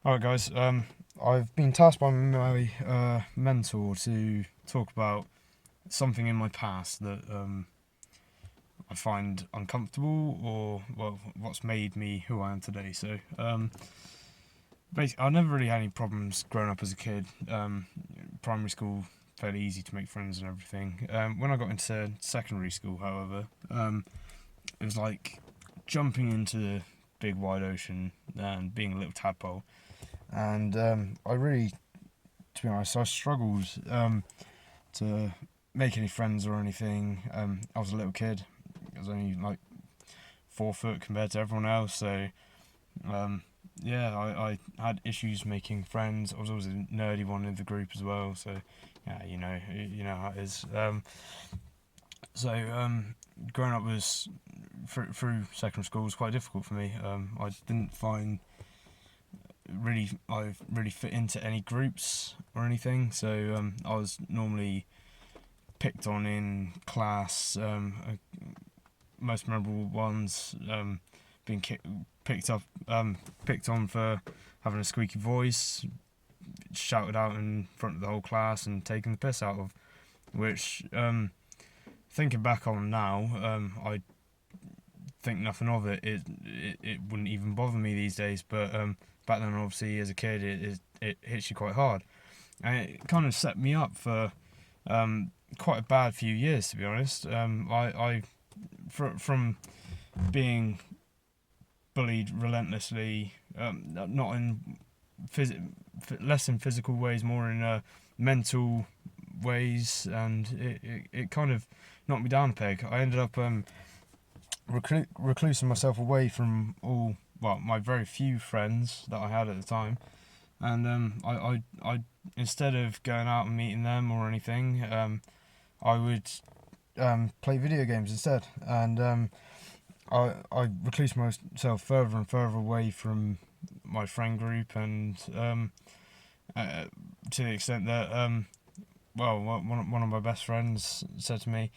Alright guys, I've been tasked by my mentor to talk about something in my past that I find uncomfortable, or well, what's made me who I am today. So basically, I never really had any problems growing up as a kid. Primary school, fairly easy to make friends and everything. When I got into secondary school, however, it was like jumping into the big wide ocean and being a little tadpole. And I really, to be honest, I struggled to make any friends or anything. I was a little kid. I was only like 4 foot compared to everyone else, so yeah, I had issues making friends. I was always a nerdy one in the group as well, so yeah, you know how it is. So growing up was through secondary school was quite difficult for me. I didn't find I really fit into any groups or anything. So I was normally picked on in class. Most memorable ones being picked on for having a squeaky voice, shouted out in front of the whole class, and taken the piss out of. Which, thinking back on now, I think nothing of it. It wouldn't even bother me these days. But back then, obviously, as a kid, it hits you quite hard, and it kind of set me up for quite a bad few years, to be honest. From being bullied relentlessly, not in less in physical ways, more in mental ways, and it kind of knocked me down a peg. I ended up reclusing myself away from my very few friends that I had at the time, and I instead of going out and meeting them or anything, I would play video games instead, and I reclused myself further and further away from my friend group, and to the extent that one of my best friends said to me,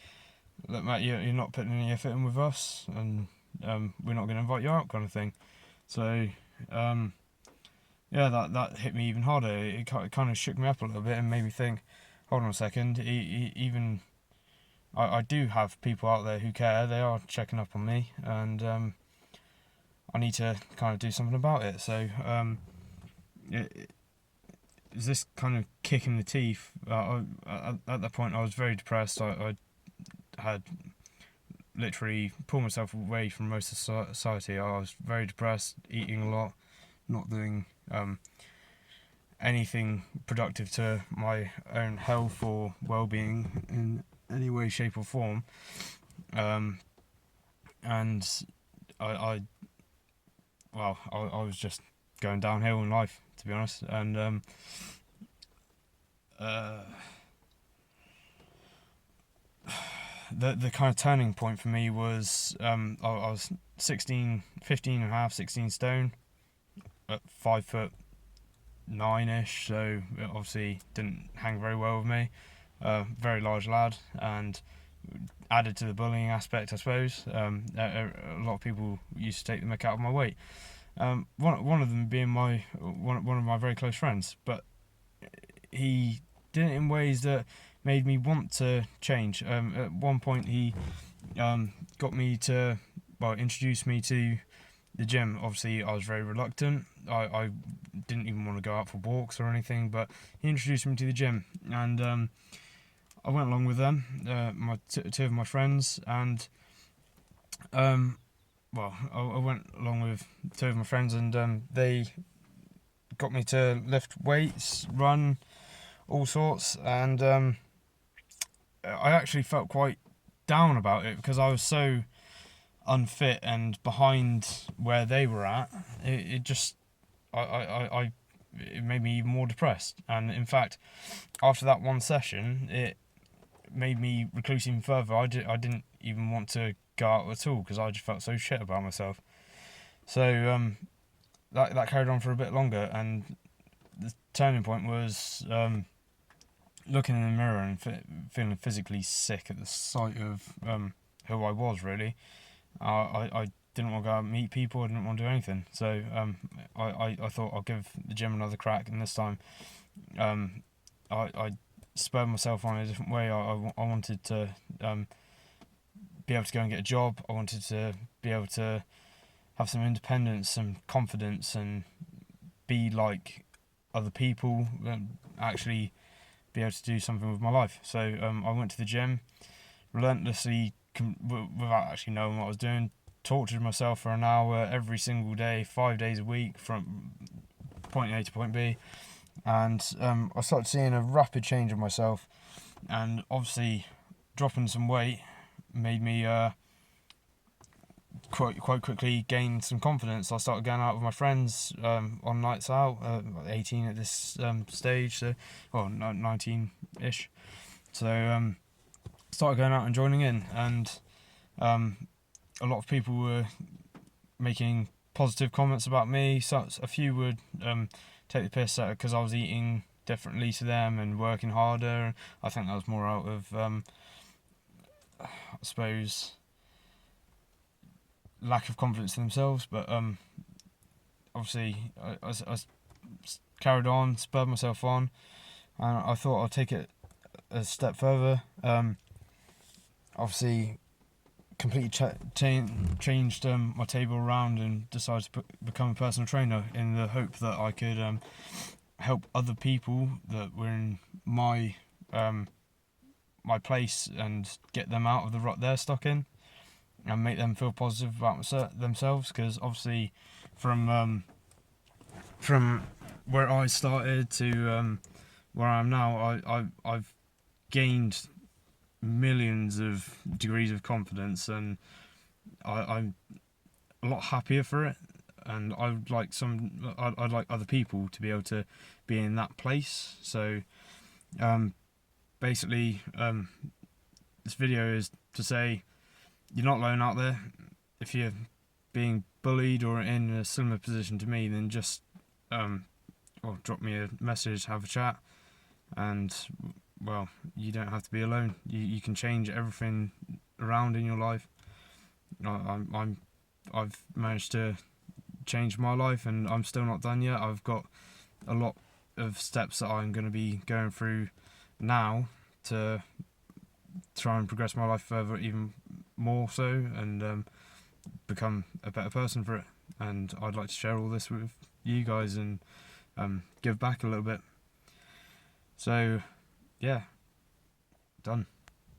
"Look, Matt, you're not putting any effort in with us, and we're not going to invite you out," kind of thing. So yeah, that hit me even harder. It kind of shook me up a little bit and made me think, hold on a second, even I do have people out there who care. They are checking up on me, and I need to kind of do something about it. So is this kind of kick in the teeth? At that point, I was very depressed. I had literally pulled myself away from most of society. I was very depressed, eating a lot, not doing anything productive to my own health or well-being in any way, shape, or form. And I was just going downhill in life, to be honest. And the kind of turning point for me was I was 16, 15 and a half, 16 stone, at 5'9" ish, so it obviously didn't hang very well with me. Very large lad, and added to the bullying aspect, I suppose. A lot of people used to take the mick out of my weight. One of them being one of my very close friends, but he did it in ways that made me want to change. At one point, he got me to introduce me to the gym. Obviously, I was very reluctant. I didn't even want to go out for walks or anything, but he introduced me to the gym, and I went along with them, two of my friends, and I went along with two of my friends, and they got me to lift weights, run, all sorts, and I actually felt quite down about it because I was so unfit and behind where they were at. It made me even more depressed, and in fact, after that one session, it made me recluse even further. I didn't even want to go out at all because I just felt so shit about myself. So that carried on for a bit longer, and the turning point was looking in the mirror and feeling physically sick at the sight of who I was, really. I didn't want to go out and meet people. I didn't want to do anything. So I thought I'll give the gym another crack, and this time I spurred myself on in a different way. I wanted to be able to go and get a job. I wanted to be able to have some independence, some confidence, and be like other people, and actually be able to do something with my life. So I went to the gym relentlessly, without actually knowing what I was doing, tortured myself for an hour every single day, 5 days a week, from point A to point B, and I started seeing a rapid change of myself, and obviously dropping some weight made me quite quickly gain some confidence. I started going out with my friends on nights out, 18 at this stage, so 19-ish. So started going out and joining in, and a lot of people were making positive comments about me. So a few would take the piss at it because I was eating differently to them and working harder. I think that was more out of I suppose lack of confidence in themselves, but obviously I carried on, spurred myself on, and I thought I'd take it a step further. Obviously completely changed my table around and decided to become a personal trainer in the hope that I could help other people that were in my place and get them out of the rut they're stuck in, and make them feel positive about themselves. Because obviously from where I started to where I am now, I've gained millions of degrees of confidence, and I'm a lot happier for it. And I'd like other people to be able to be in that place. So basically this video is to say you're not alone out there. If you're being bullied or in a similar position to me, then just drop me a message, have a chat, and well, you don't have to be alone. You can change everything around in your life. I've managed to change my life, and I'm still not done yet. I've got a lot of steps that I'm going to be going through now to try and progress my life further, even more so, and become a better person for it. And I'd like to share all this with you guys and give back a little bit. So yeah, done.